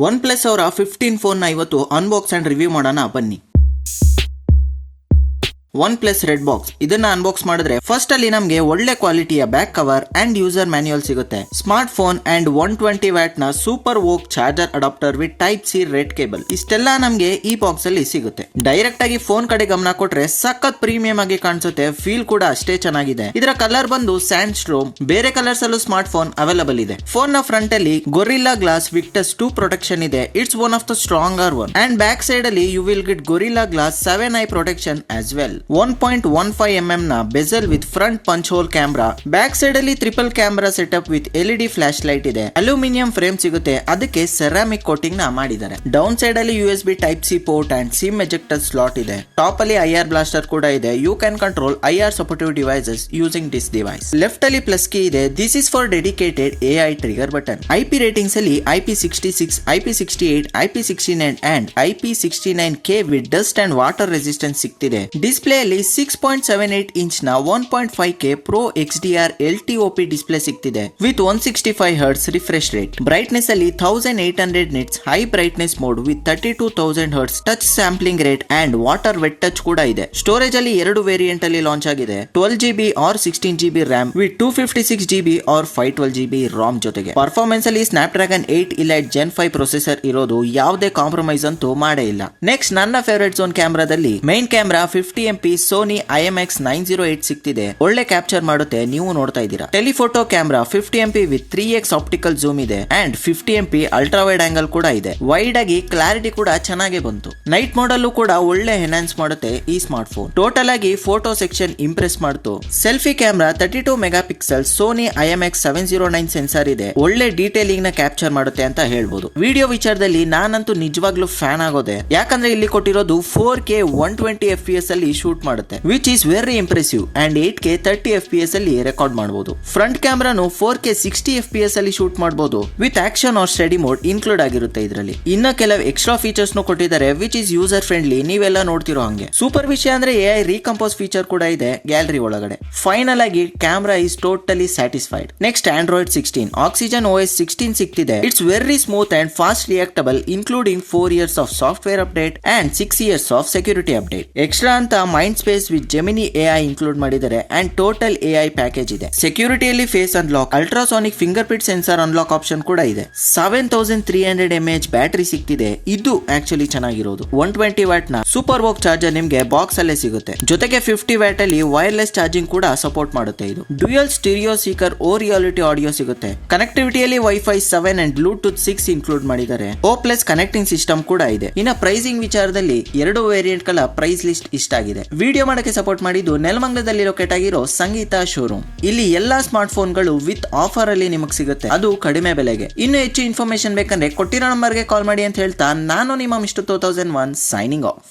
One plus ಅವರ 15 ಫೋನ್ನ ಇವತ್ತು ಅನ್ಬಾಕ್ಸ್ ಅಂಡ್ ರಿವ್ಯೂ ಮಾಡೋಣ ಬನ್ನಿ. ಒನ್ ಪ್ಲಸ್ ರೆಡ್ ಬಾಕ್ಸ್ ಇದನ್ನ ಅನ್ಬಾಕ್ಸ್ ಮಾಡಿದ್ರೆ ಫಸ್ಟ್ ಅಲ್ಲಿ ನಮ್ಗೆ ಒಳ್ಳೆ ಕ್ವಾಲಿಟಿಯ back cover and user manual ಸಿಗುತ್ತೆ. ಸ್ಮಾರ್ಟ್ ಫೋನ್ ಅಂಡ್ 120 ವ್ಯಾಟ್ ನ super VOOC charger adapter with type C red cable ಇಷ್ಟೆಲ್ಲ ನಮ್ಗೆ ಈ ಬಾಕ್ಸ್ ಅಲ್ಲಿ ಸಿಗುತ್ತೆ. ಡೈರೆಕ್ಟ್ ಆಗಿ ಫೋನ್ ಕಡೆ ಗಮನ ಕೊಟ್ರೆ ಸಖತ್ ಪ್ರೀಮಿಯಂ ಆಗಿ ಕಾಣಿಸುತ್ತೆ, ಫೀಲ್ ಕೂಡ ಅಷ್ಟೇ ಚೆನ್ನಾಗಿದೆ. ಇದರ ಕಲರ್ ಬಂದು ಸ್ಯಾಂಡ್ ಸ್ಟ್ರೋಮ್, ಬೇರೆ ಕಲರ್ಸ್ ಅಲ್ಲೂ ಸ್ಮಾರ್ಟ್ ಫೋನ್ ಅವೈಲಬಲ್ ಇದೆ. ಫೋನ್ ನ ಫ್ರಂಟ್ ಅಲ್ಲಿ ಗೊರಿಲ್ಲಾ ಗ್ಲಾಸ್ ವಿಕ್ಟಸ್ 2 ಪ್ರೊಟೆಕ್ಷನ್ ಇದೆ. It's one of the stronger one. And back side ಅಲ್ಲಿ you will get Gorilla glass 7 i protection as well. 1.15 mm ನ bezel with front punch hole camera. Back side ಅಲ್ಲಿ triple camera setup with LED flash light ಇದೆ. Aluminium frame ಸಿಗುತ್ತೆ, ಅದಕ್ಕೆ ceramic coating ನ ಮಾಡಿದ್ದಾರೆ. Down side ಅಲ್ಲಿ USB type C port and SIM ejector slot ಇದೆ. Top ಅಲ್ಲಿ IR ಬ್ಲಾಸ್ಟರ್ ಕೂಡ ಇದೆ. You can control IR supportive devices using this device. Left ಅಲ್ಲಿ ಪ್ಲಸ್ ಕೀ ಇದೆ. This is for dedicated AI trigger button. IP ratings ಅಲ್ಲಿ IP66, IP68, IP69 and IP69K with dust and water resistance ಸಿಗ್ತಿದೆ. Display ಅಲ್ಲಿ 6.78 inch ನ 1.5K Pro XDR LTOP display ಸಿಗ್ತಿದೆ with 165 Hz refresh rate. Brightness ಅಲ್ಲಿ 1800 nits high brightness mode with 32,000 Hz touch sampling rate and water wet touch ಕೂಡ ಇದೆ. Storage ಅಲ್ಲಿ 2 variant ಅಲ್ಲಿ launch ಆಗಿದೆ. 12GB or 16GB RAM with 256GB or 512GB ROM ಜೊತೆಗೆ. Performance ಅಲ್ಲಿ Snapdragon 8 Elite Gen 5 processor ಇರೋದು, ಯಾವುದೇ ಕಾಂಪ್ರಮೈಸ್ ಅಂತೂ ಮಾಡೇ ಇಲ್ಲ. ನೆಕ್ಸ್ಟ್ ನನ್ನ ಫೇವರೇಟ್ ಝೋನ್ ಕ್ಯಾಮ್ರಾದಲ್ಲಿ main camera 50MP Sony IMX908 ಸಿಗ್ತಿದೆ. ಒಳ್ಳೆ ಕ್ಯಾಪ್ಚರ್ ಮಾಡುತ್ತೆ, ನೀವು ನೋಡ್ತಾ ಇದ್ದೀರಾ. Telephoto camera 50MP with 3x optical zoom ಇದೆ and 50MP ultra wide angle ಕೂಡ ಇದೆ. ವೈಡ್ ಆಗಿ ಕ್ಲಾರಿಟಿ ಕೂಡ ಚೆನ್ನಾಗಿ ಬಂತು. ನೈಟ್ ಮೋಡ್ ಅಲ್ಲೂ ಕೂಡ ಒಳ್ಳೆ ಎನ್ಹಾನ್ಸ್ ಮಾಡುತ್ತೆ ಈ ಸ್ಮಾರ್ಟ್ ಫೋನ್. ಟೋಟಲ್ ಆಗಿ ಫೋಟೋ ಸೆಕ್ಷನ್ ಇಂಪ್ರೆಸ್ ಮಾಡ್ತು. Selfie camera 32 megapixel Sony IMX709 sensor ಇದೆ. ಒಳ್ಳೆ ಡೀಟೇಲಿಂಗ್ ನ ಕ್ಯಾಪ್ಚರ್ ಮಾಡುತ್ತೆ ಅಂತ ಹೇಳ್ಬೋದು. ವಿಡಿಯೋ ವಿಚಾರದಲ್ಲಿ ನಾನಂತೂ ನಿಜವಾಗ್ಲೂ ಫ್ಯಾನ್ ಆಗೋದೆ, ಯಾಕಂದ್ರೆ ಇಲ್ಲಿ ಕೊಟ್ಟಿರೋದು 4K 120 FPS ಅಲ್ಲಿ ಶೂಟ್ ಮಾಡುತ್ತೆ which is very impressive and 8K 30 FPS ಅಲ್ಲಿ ರೆಕಾರ್ಡ್ ಮಾಡಬಹುದು. ಫ್ರಂಟ್ ಕ್ಯಾಮ್ರಾನು 4K 60 FPS ಅಲ್ಲಿ ಶೂಟ್ ಮಾಡಬಹುದು with action or steady mode include ಆಗಿರುತ್ತೆ ಇದರಲ್ಲಿ. ಇನ್ನ ಕೆಲವು ಎಕ್ಸ್ಟ್ರಾ ಫೀಚರ್ಸ್ ಕೊಟ್ಟಿದ್ದಾರೆ ವಿಚ್ ಈಸ್ ಯೂಸರ್ ಫ್ರೆಂಡ್ಲಿ, ನೀವೆಲ್ಲ ನೋಡ್ತಿರೋ ಹಂಗೆ. ಸೂಪರ್ ವಿಷಯ ಅಂದ್ರೆ AI ರೀಕಂಪೋಸ್ ಫೀಚರ್ ಕೂಡ ಇದೆ ಗ್ಯಾಲರಿ ಒಳಗಡೆ. ಫೈನಲ್ ಆಗಿ camera is totally satisfied. Next Android 16 Oxygen OS 16 ಸಿಗ್ತಿದೆ. It's very smooth and fast reactable including 4 years of software update and 6 years of security update. Extra ಅಂತ mind space with Gemini AI include ಮಾಡಿದ್ದಾರೆ and total AI package ಇದೆ. ಸೆಕ್ಯೂರಿಟಿಯಲ್ಲಿ face unlock, ultrasonic fingerprint sensor unlock option ಕೂಡ ಇದೆ. 7300 mAh battery ಸಿಗ್ತಿದೆ. ಇದು actually ಚೆನ್ನಾಗಿರೋದು. 120 watt ನ super VOOC charger ನಿಮ್ಗೆ ಬಾಕ್ಸ್ ಅಲ್ಲೇ ಸಿಗುತ್ತೆ. ಜೊತೆಗೆ 50 ವ್ಯಾಟ್ ಅಲ್ಲಿ ವೈರ್ಲೆಸ್ ಚಾರ್ಜಿಂಗ್ ಕೂಡ ಸಪೋರ್ಟ್ ಮಾಡುತ್ತೆ. ಇದು ಡ್ಯುಯಲ್ ಸ್ಟೀರಿಯೋ ಸ್ಪೀಕರ್ ಓ ರಿಯಾಲಿಟಿ ಆಡಿಯೋ ಸಿಗುತ್ತೆ. ಕನೆಕ್ಟಿವಿಟಿಯಲ್ಲಿ Wi-Fi 7 ಅಂಡ್ Bluetooth 6 ಇನ್ಕ್ಲೂಡ್ ಮಾಡಿದ್ದಾರೆ. O+ ಕನೆಕ್ಟಿಂಗ್ ಸಿಸ್ಟಮ್ ಕೂಡ ಇದೆ. ಇನ್ನ ಪ್ರೈಸಿಂಗ್ ವಿಚಾರದಲ್ಲಿ 2 ವೇರಿಯಂಟ್ ಗಳ ಪ್ರೈಸ್ ಲಿಸ್ಟ್ ಇಷ್ಟ ಆಗಿದೆ. ವಿಡಿಯೋ ಮಾಡಕ್ಕೆ ಸಪೋರ್ಟ್ ಮಾಡಿದ್ದು ನೆಲಮಂಗಲದಲ್ಲಿ ಲೊಕೇಟ್ ಆಗಿರೋ ಸಂಗೀತ ಶೋರೂಮ್. ಇಲ್ಲಿ ಎಲ್ಲಾ ಸ್ಮಾರ್ಟ್ ಫೋನ್ ಗಳು ವಿತ್ ಆಫರ್ ಅಲ್ಲಿ ನಿಮಗೆ ಸಿಗುತ್ತೆ, ಅದು ಕಡಿಮೆ ಬೆಲೆಗೆ. ಇನ್ನು ಹೆಚ್ಚು ಇನ್ಫಾರ್ಮೇಶನ್ ಬೇಕಂದ್ರೆ ಕೊಟ್ಟಿರೋ ನಂಬರ್ಗೆ ಕಾಲ್ ಮಾಡಿ ಅಂತ ಹೇಳ್ತಾ ನಾನು ನಿಮ್ಮ ಮಿಸ್ಟರ್ 2001 ಸೈನಿಂಗ್ ಆಫ್.